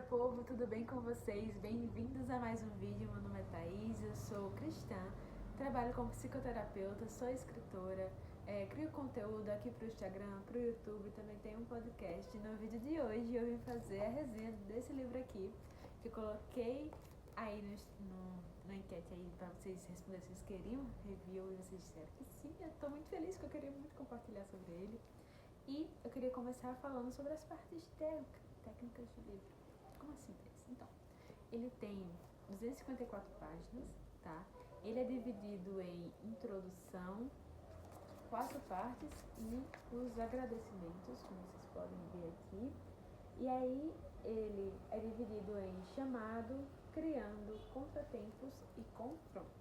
povo, tudo bem com vocês? Bem-vindos a mais um vídeo. Meu nome é Thaís, eu sou cristã, trabalho como psicoterapeuta, sou escritora, crio conteúdo aqui para o Instagram, para o YouTube, também tenho um podcast. No vídeo de hoje eu vim fazer a resenha desse livro aqui, que eu coloquei aí na enquete aí para vocês responderem se vocês queriam review e vocês disseram que sim. Eu estou muito feliz que eu queria muito compartilhar sobre ele. E eu queria começar falando sobre as partes técnicas do livro. Como assim, Thaís? Então, ele tem 254 páginas, tá? Ele é dividido em introdução, 4 partes e os agradecimentos, como vocês podem ver aqui. E aí ele é dividido em chamado, criando, contratempos e confronto.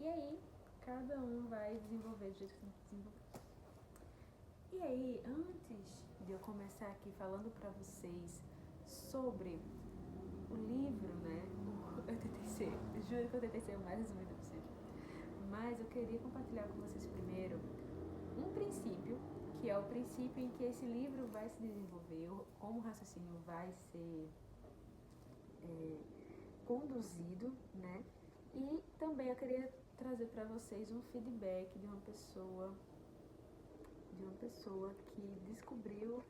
E aí cada um vai desenvolver do jeito que tem que desenvolver. E aí, antes de eu começar aqui falando para vocês sobre o livro, né? Eu juro que eu tentei ser o mais resumido possível. Mas eu queria compartilhar com vocês primeiro um princípio, que é o princípio em que esse livro vai se desenvolver, como o raciocínio vai ser conduzido, né? E também eu queria trazer para vocês um feedback de uma pessoa que descobriu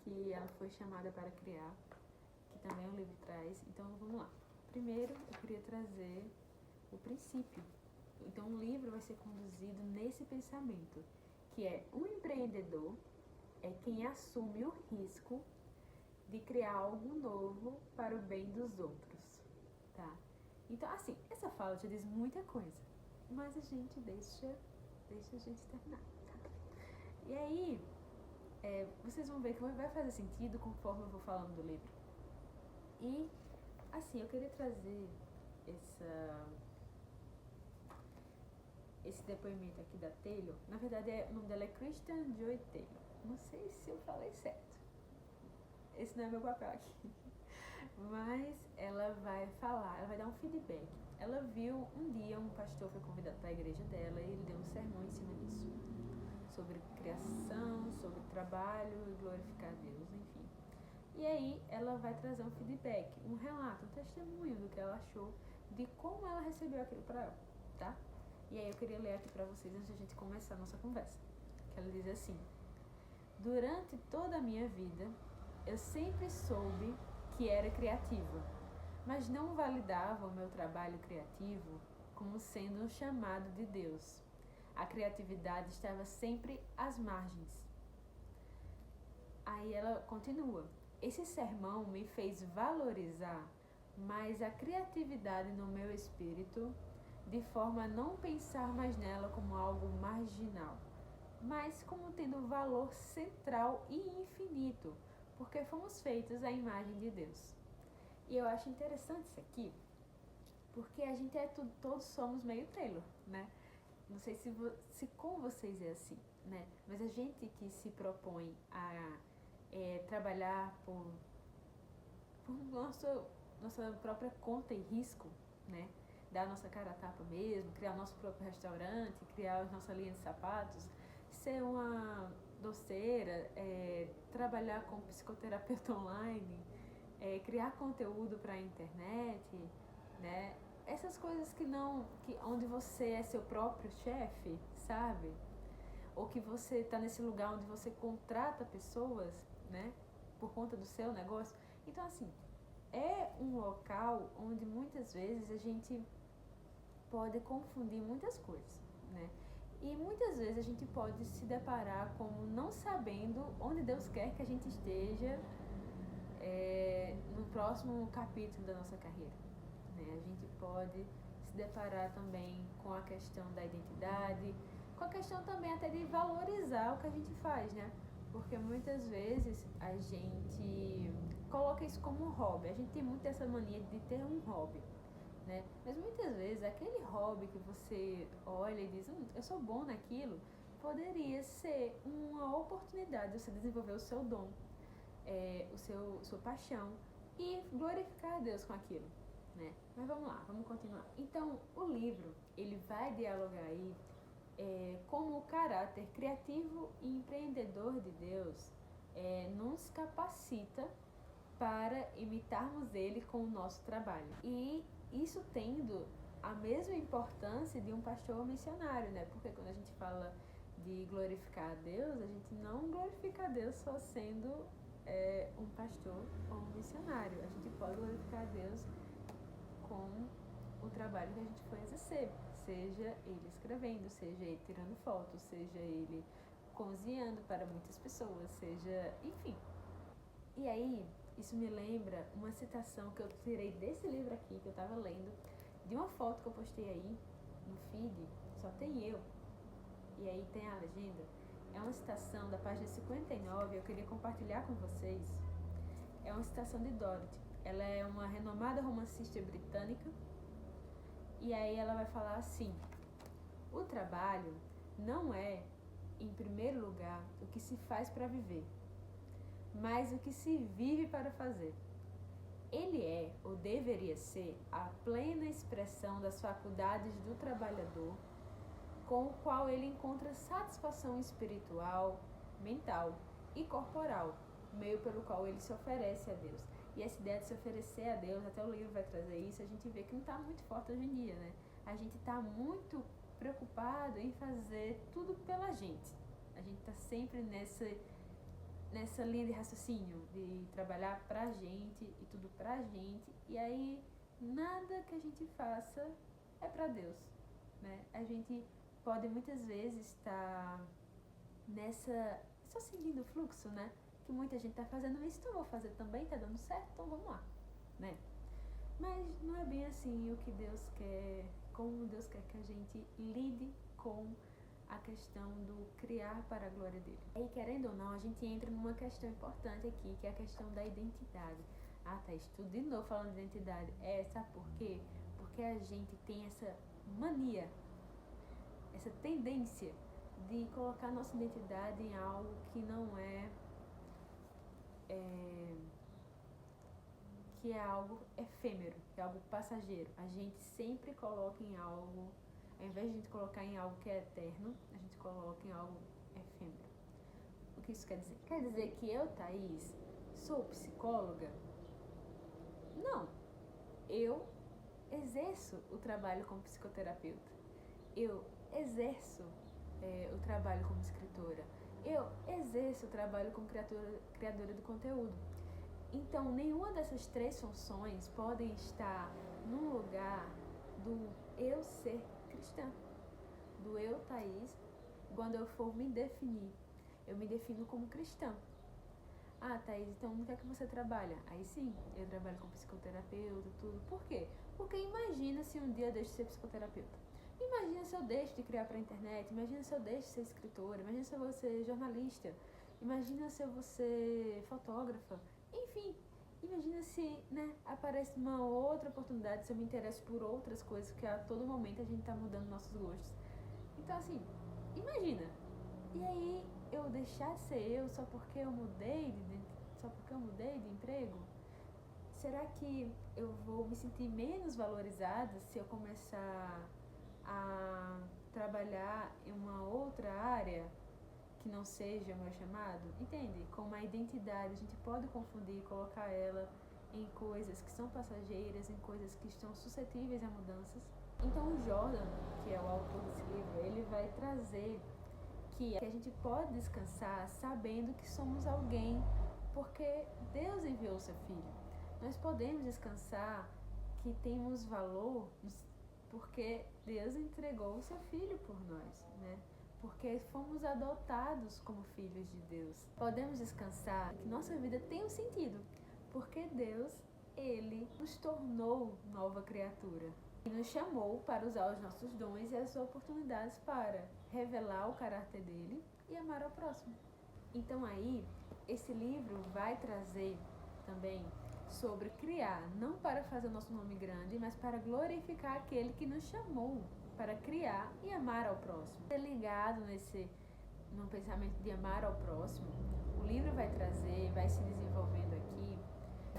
que ela foi chamada para criar, que também o livro traz. Então vamos lá. Primeiro eu queria trazer o princípio. Então o livro vai ser conduzido nesse pensamento, que é um empreendedor é quem assume o risco de criar algo novo para o bem dos outros, tá? Então assim, essa fala já diz muita coisa, mas a gente deixa a gente terminar, tá? E aí, vocês vão ver que vai fazer sentido conforme eu vou falando do livro. E, assim, eu queria trazer esse depoimento aqui da Taylor. Na verdade, o nome dela é Christian Joy Taylor. Não sei se eu falei certo. Esse não é meu papel aqui. Mas ela vai falar, ela vai dar um feedback. Ela viu um dia um pastor foi convidado para a igreja dela e ele deu um sermão em cima disso. Sobre criação, sobre trabalho e glorificar a Deus, enfim. E aí ela vai trazer um feedback, um relato, um testemunho do que ela achou, de como ela recebeu aquilo para ela, tá? E aí eu queria ler aqui para vocês antes de a gente começar a nossa conversa. Que ela diz assim: durante toda a minha vida, eu sempre soube que era criativa, mas não validava o meu trabalho criativo como sendo um chamado de Deus. A criatividade estava sempre às margens. Aí ela continua: esse sermão me fez valorizar mais a criatividade no meu espírito, de forma a não pensar mais nela como algo marginal, mas como tendo valor central e infinito, porque fomos feitos à imagem de Deus. E eu acho interessante isso aqui, porque a gente todos somos meio Taylor, né? Não sei se com vocês é assim, né? Mas a gente que se propõe a trabalhar por nossa própria conta e risco, né? Dar a nossa cara a tapa mesmo, criar o nosso próprio restaurante, criar a nossa linha de sapatos, ser uma doceira, trabalhar como psicoterapeuta online, criar conteúdo para a internet, né? Essas coisas onde você é seu próprio chefe, sabe? Ou que você está nesse lugar onde você contrata pessoas, né? Por conta do seu negócio. Então, assim, é um local onde muitas vezes a gente pode confundir muitas coisas, né? E muitas vezes a gente pode se deparar como não sabendo onde Deus quer que a gente esteja no próximo capítulo da nossa carreira, né? A gente pode se deparar também com a questão da identidade, com a questão também até de valorizar o que a gente faz, né? Porque muitas vezes a gente coloca isso como um hobby. A gente tem muito essa mania de ter um hobby, né? Mas muitas vezes aquele hobby que você olha e diz, eu sou bom naquilo, poderia ser uma oportunidade de você desenvolver o seu dom, sua paixão e glorificar a Deus com aquilo, né? Mas vamos lá, vamos continuar. Então, o livro, ele vai dialogar aí como o caráter criativo e empreendedor de Deus nos capacita para imitarmos ele com o nosso trabalho. E isso tendo a mesma importância de um pastor missionário, né? Porque quando a gente fala de glorificar a Deus, a gente não glorifica a Deus só sendo um pastor ou um missionário. A gente pode glorificar a Deus com o trabalho que a gente foi exercer, seja ele escrevendo, seja ele tirando fotos, seja ele cozinhando para muitas pessoas, seja, enfim. E aí, isso me lembra uma citação que eu tirei desse livro aqui, que eu estava lendo, de uma foto que eu postei aí no feed, só tem eu, e aí tem a legenda. É uma citação da página 59, eu queria compartilhar com vocês. É uma citação de Dorothy. Ela é uma renomada romancista britânica, e aí ela vai falar assim: o trabalho não é, em primeiro lugar, o que se faz para viver, mas o que se vive para fazer. Ele é, ou deveria ser, a plena expressão das faculdades do trabalhador, com o qual ele encontra satisfação espiritual, mental e corporal, meio pelo qual ele se oferece a Deus. E essa ideia de se oferecer a Deus, até o livro vai trazer isso, a gente vê que não está muito forte hoje em dia, né? A gente está muito preocupado em fazer tudo pela gente. A gente está sempre nessa linha de raciocínio, de trabalhar pra gente e tudo pra gente, e aí nada que a gente faça é pra Deus, né? A gente pode muitas vezes estar só seguindo o fluxo, né? Que muita gente tá fazendo isso, então eu vou fazer também, tá dando certo, então vamos lá, né? Mas não é bem assim o que Deus quer, como Deus quer que a gente lide com a questão do criar para a glória dele. E querendo ou não, a gente entra numa questão importante aqui, que é a questão da identidade. Ah, Thaís, tudo de novo falando de identidade. Sabe por quê? Porque a gente tem essa mania, essa tendência de colocar nossa identidade em algo que não que é algo efêmero, que é algo passageiro. A gente sempre coloca em algo, ao invés de a gente colocar em algo que é eterno, a gente coloca em algo efêmero. O que isso quer dizer? Quer dizer que eu, Thaís, sou psicóloga? Não. Eu exerço o trabalho como psicoterapeuta. Eu exerço o trabalho como escritora. Eu exerço o trabalho como criadora de conteúdo. Então, nenhuma dessas três funções podem estar no lugar do eu ser cristã, do eu, Thaís, quando eu for me definir. Eu me defino como cristã. Ah, Thaís, então no que é que você trabalha? Aí sim, eu trabalho como psicoterapeuta, tudo. Por quê? Porque imagina se um dia eu deixo de ser psicoterapeuta. Imagina se eu deixo de criar pra internet, imagina se eu deixo de ser escritora, imagina se eu vou ser jornalista, imagina se eu vou ser fotógrafa. Enfim, imagina se, né, aparece uma outra oportunidade, se eu me interesso por outras coisas, que a todo momento a gente tá mudando nossos gostos. Então, assim, imagina. E aí, eu deixar de ser eu só porque eu mudei de emprego? Será que eu vou me sentir menos valorizada se eu começar a trabalhar em uma outra área que não seja o meu chamado? Entende? Com uma identidade, a gente pode confundir e colocar ela em coisas que são passageiras, em coisas que estão suscetíveis a mudanças. Então o Jordan, que é o autor desse livro, ele vai trazer que a gente pode descansar sabendo que somos alguém porque Deus enviou o seu Filho. Nós podemos descansar que temos valor porque Deus entregou o seu Filho por nós, né? Porque fomos adotados como filhos de Deus. Podemos descansar que nossa vida tem um sentido, porque Deus, Ele nos tornou nova criatura e nos chamou para usar os nossos dons e as oportunidades para revelar o caráter dele e amar ao próximo. Então aí, esse livro vai trazer também sobre criar, não para fazer o nosso nome grande, mas para glorificar aquele que nos chamou para criar e amar ao próximo. Ser ligado no pensamento de amar ao próximo, o livro vai trazer, vai se desenvolvendo aqui,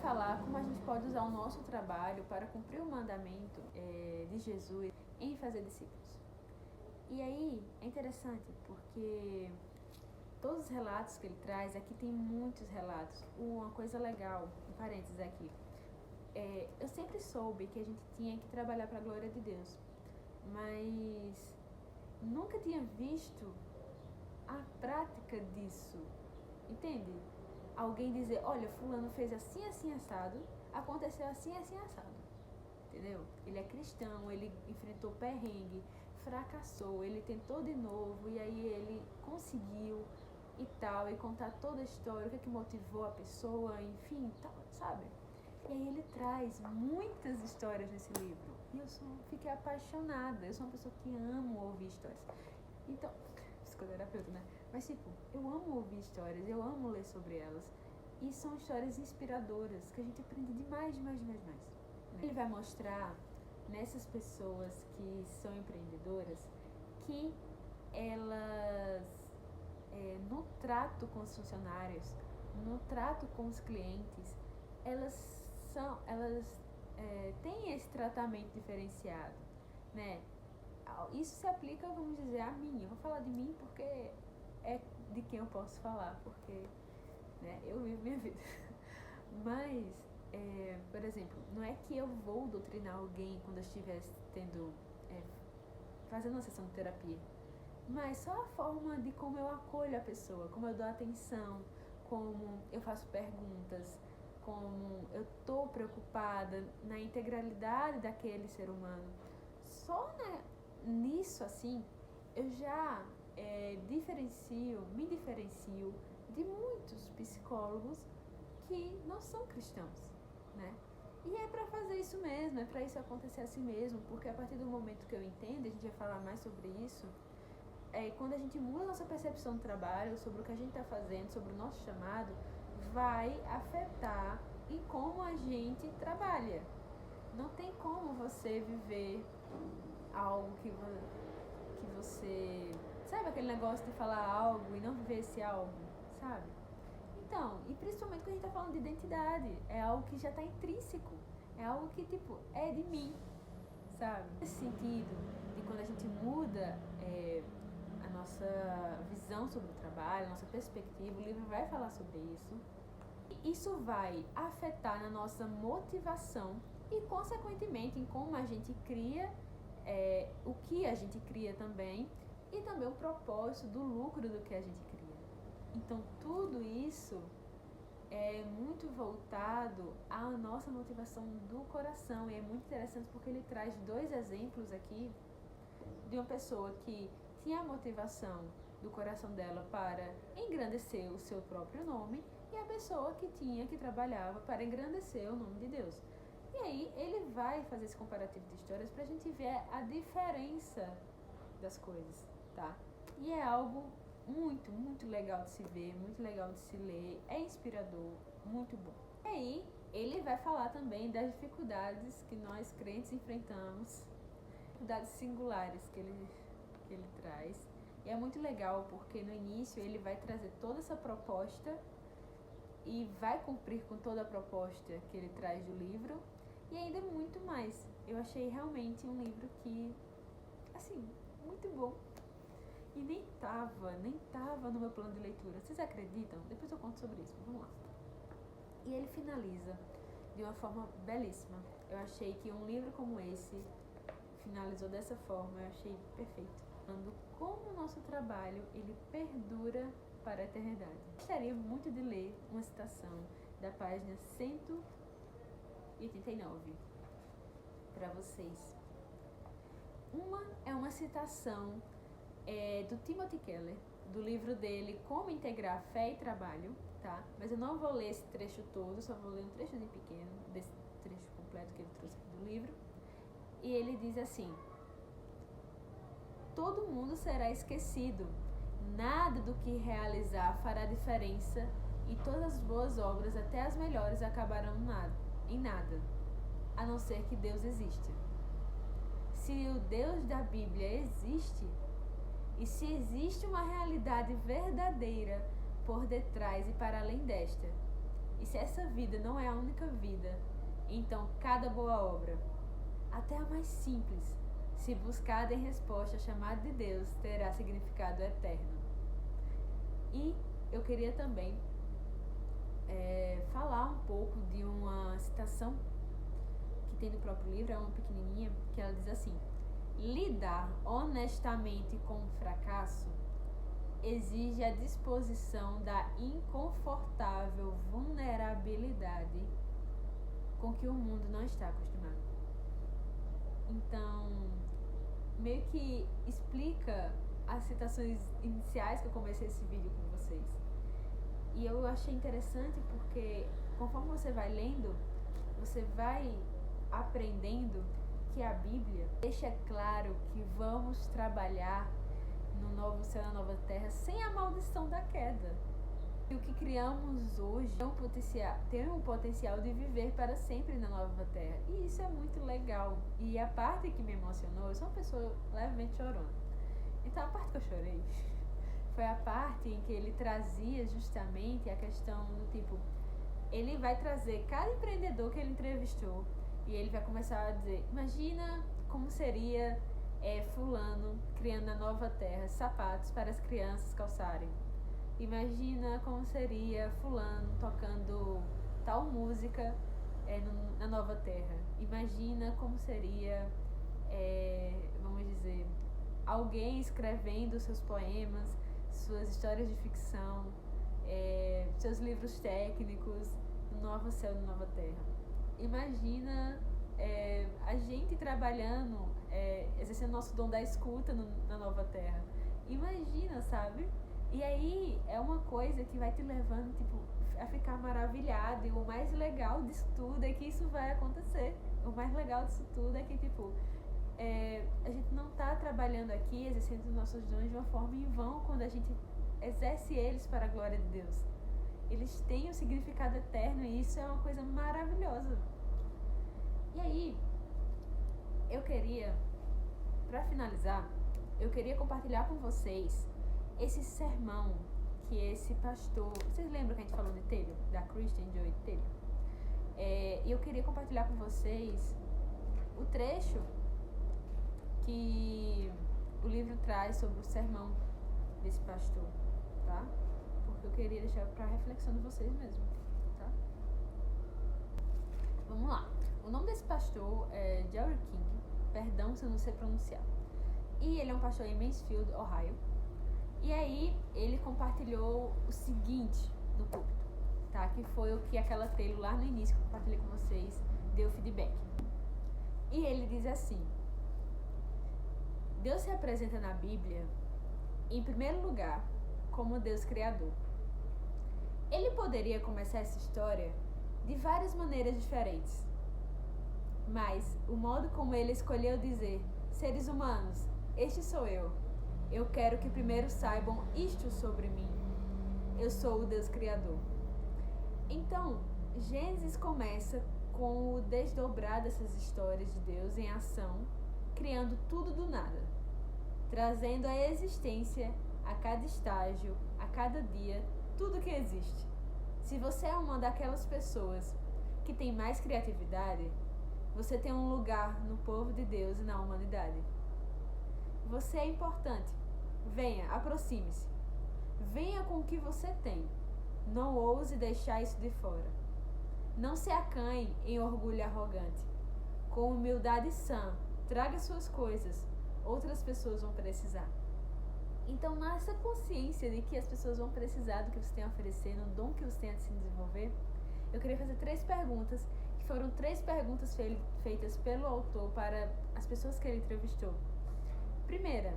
falar como a gente pode usar o nosso trabalho para cumprir o mandamento de Jesus em fazer discípulos. E aí é interessante porque todos os relatos que ele traz, aqui tem muitos relatos. Uma coisa legal, um parênteses aqui, eu sempre soube que a gente tinha que trabalhar para a glória de Deus, mas nunca tinha visto a prática disso, entende? Alguém dizer, olha, fulano fez assim, assim, assado, aconteceu assim, assim, assado, entendeu? Ele é cristão, ele enfrentou perrengue, fracassou, ele tentou de novo e aí ele conseguiu e tal, e contar toda a história, o que é que motivou a pessoa, enfim, tal, sabe? E aí ele traz muitas histórias nesse livro e eu fiquei apaixonada, eu sou uma pessoa que amo ouvir histórias. Então, psicoterapeuta, né? Mas tipo, eu amo ouvir histórias, eu amo ler sobre elas e são histórias inspiradoras que a gente aprende demais, demais, demais, demais. Ele vai mostrar nessas pessoas que são empreendedoras que elas, no trato com os funcionários, no trato com os clientes, elas têm esse tratamento diferenciado, né? Isso se aplica, vamos dizer, a mim. Eu vou falar de mim porque é de quem eu posso falar, porque, né, eu vivo minha vida. Mas, por exemplo, não é que eu vou doutrinar alguém quando eu estiver fazendo uma sessão de terapia, mas só a forma de como eu acolho a pessoa, como eu dou atenção, como eu faço perguntas, como eu estou preocupada na integralidade daquele ser humano. Só nisso, assim, eu já me diferencio de muitos psicólogos que não são cristãos, né? E é para fazer isso mesmo, é para isso acontecer assim mesmo, porque a partir do momento que eu entendo, a gente vai falar mais sobre isso, quando a gente muda a nossa percepção do trabalho, sobre o que a gente está fazendo, sobre o nosso chamado, vai afetar em como a gente trabalha. Não tem como você viver algo que você... Sabe aquele negócio de falar algo e não viver esse algo, sabe? Então, e principalmente quando a gente tá falando de identidade, é algo que já tá intrínseco, é algo que, tipo, é de mim, sabe? Nesse sentido, de quando a gente muda a nossa visão sobre o trabalho, a nossa perspectiva, o livro vai falar sobre isso. E isso vai afetar na nossa motivação e, consequentemente, em como a gente cria, o que a gente cria também, e também o propósito do lucro do que a gente cria. Então, tudo isso é muito voltado à nossa motivação do coração. E é muito interessante porque ele traz 2 exemplos aqui de uma pessoa que tinha a motivação do coração dela para engrandecer o seu próprio nome e a pessoa que trabalhava para engrandecer o nome de Deus. E aí ele vai fazer esse comparativo de histórias para a gente ver a diferença das coisas, tá? E é algo muito, muito legal de se ver, muito legal de se ler, é inspirador, muito bom. E aí ele vai falar também das dificuldades que nós crentes enfrentamos, dificuldades singulares que ele traz. E é muito legal porque no início ele vai trazer toda essa proposta e vai cumprir com toda a proposta que ele traz do livro e ainda muito mais. Eu achei realmente um livro que, assim, muito bom. E nem tava no meu plano de leitura. Vocês acreditam? Depois eu conto sobre isso, vamos lá. E ele finaliza de uma forma belíssima. Eu achei que um livro como esse finalizou dessa forma, eu achei perfeito. Falando como o nosso trabalho, ele perdura para a eternidade. Gostaria muito de ler uma citação da página 189 para vocês. É uma citação do Timothy Keller, do livro dele Como Integrar Fé e Trabalho, tá? Mas eu não vou ler esse trecho todo, só vou ler um trechozinho pequeno desse trecho completo que ele trouxe aqui do livro. E ele diz assim: todo mundo será esquecido, nada do que realizar fará diferença e todas as boas obras, até as melhores, acabarão em nada, a não ser que Deus exista. Se o Deus da Bíblia existe, e se existe uma realidade verdadeira por detrás e para além desta, e se essa vida não é a única vida, então cada boa obra, até a mais simples, se buscada em resposta ao chamado de Deus, terá significado eterno. E eu queria também falar um pouco de uma citação que tem no próprio livro, é uma pequenininha, que ela diz assim: lidar honestamente com o fracasso exige a disposição da inconfortável vulnerabilidade com que o mundo não está acostumado. Então, meio que explica as citações iniciais que eu comecei esse vídeo com vocês. E eu achei interessante porque, conforme você vai lendo, você vai aprendendo que a Bíblia deixa claro que vamos trabalhar no novo céu e na nova terra sem a maldição da queda. E o que criamos hoje tem o potencial de viver para sempre na nova terra. E isso é muito legal. E a parte que me emocionou, eu sou uma pessoa levemente chorona. Então a parte que eu chorei foi a parte em que ele trazia justamente a questão do tipo, ele vai trazer cada empreendedor que ele entrevistou e ele vai começar a dizer, imagina como seria fulano criando na nova terra sapatos para as crianças calçarem. Imagina como seria fulano tocando tal música na nova terra. Imagina como seria, vamos dizer, alguém escrevendo seus poemas, suas histórias de ficção, seus livros técnicos no novo céu e na nova terra. Imagina a gente trabalhando, exercendo nosso dom da escuta na nova terra. Imagina, sabe? E aí é uma coisa que vai te levando tipo, a ficar maravilhado. E o mais legal disso tudo é que isso vai acontecer. O mais legal disso tudo é que tipo, a gente não está trabalhando aqui, exercendo os nossos dons de uma forma em vão quando a gente exerce eles para a glória de Deus. Eles têm um significado eterno e isso é uma coisa maravilhosa. E aí, eu queria, para finalizar, eu queria compartilhar com vocês esse sermão que esse pastor... Vocês lembram que a gente falou de Taylor? Da Christian Joy Taylor? E eu queria compartilhar com vocês o trecho que o livro traz sobre o sermão desse pastor, tá? Porque eu queria deixar para reflexão de vocês mesmo, tá? Vamos lá. O nome desse pastor é Jerry King, perdão se eu não sei pronunciar. E ele é um pastor em Mansfield, Ohio. E aí ele compartilhou o seguinte no púlpito, tá? Que foi o que aquela Taylor lá no início que eu compartilhei com vocês deu feedback. E ele diz assim: Deus se apresenta na Bíblia, em primeiro lugar, como Deus Criador. Ele poderia começar essa história de várias maneiras diferentes, mas o modo como ele escolheu dizer, seres humanos, este sou eu quero que primeiro saibam isto sobre mim. Eu sou o Deus Criador. Então, Gênesis começa com o desdobrar dessas histórias de Deus em ação, criando tudo do nada, trazendo à existência, a cada estágio, a cada dia, tudo que existe. Se você é uma daquelas pessoas que tem mais criatividade, você tem um lugar no povo de Deus e na humanidade. Você é importante. Venha, aproxime-se. Venha com o que você tem. Não ouse deixar isso de fora. Não se acanhe em orgulho arrogante. Com humildade sã, traga suas coisas. Outras pessoas vão precisar. Então, nessa consciência de que as pessoas vão precisar do que você tem a oferecer, no dom que você tem a se desenvolver, eu queria fazer 3 perguntas, que foram 3 perguntas feitas pelo autor para as pessoas que ele entrevistou. Primeira,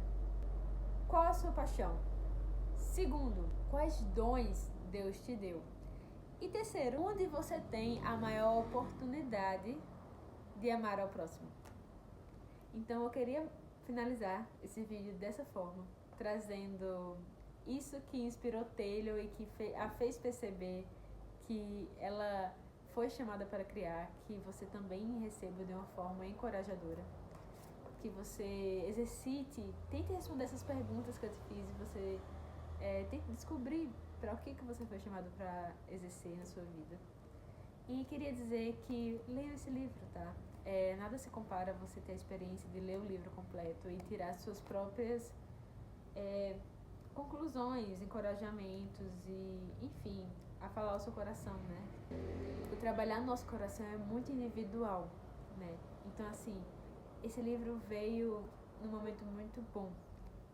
qual a sua paixão? Segundo, quais dons Deus te deu? E terceiro, onde você tem a maior oportunidade de amar ao próximo? Então eu queria finalizar esse vídeo dessa forma, trazendo isso que inspirou Taylor e que a fez perceber que ela foi chamada para criar, que você também receba de uma forma encorajadora. Que você exercite, tente responder essas perguntas que eu te fiz e você tente descobrir para o que você foi chamado para exercer na sua vida. E queria dizer que leiam esse livro, tá? Nada se compara a você ter a experiência de ler o livro completo e tirar suas próprias conclusões, encorajamentos e, enfim, a falar ao seu coração, né? O trabalhar no nosso coração é muito individual, né? Então, assim, esse livro veio num momento muito bom.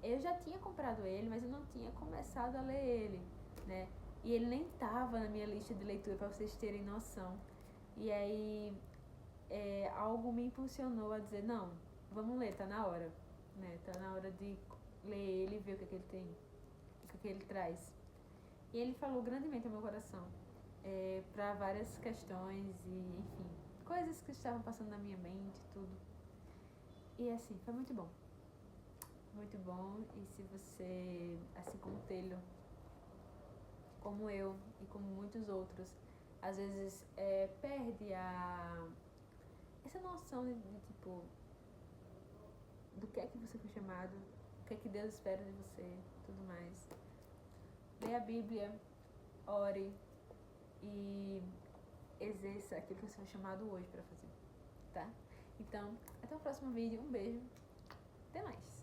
Eu já tinha comprado ele, mas eu não tinha começado a ler ele, né? E ele nem estava na minha lista de leitura, para vocês terem noção. E aí, algo me impulsionou a dizer, não, vamos ler, tá na hora, né? Tá na hora de ler ele e ver o que ele tem, o que ele traz. E ele falou grandemente ao meu coração, para várias questões e, enfim, coisas que estavam passando na minha mente, tudo. E assim, foi muito bom. Muito bom. E se você, assim como o Telho, como eu e como muitos outros, às vezes perde essa noção de tipo, do que é que você foi chamado, o que é que Deus espera de você, tudo mais. Leia a Bíblia, ore e exerça aquilo que você foi chamado hoje para fazer, tá? Então, até o próximo vídeo. Um beijo. Até mais.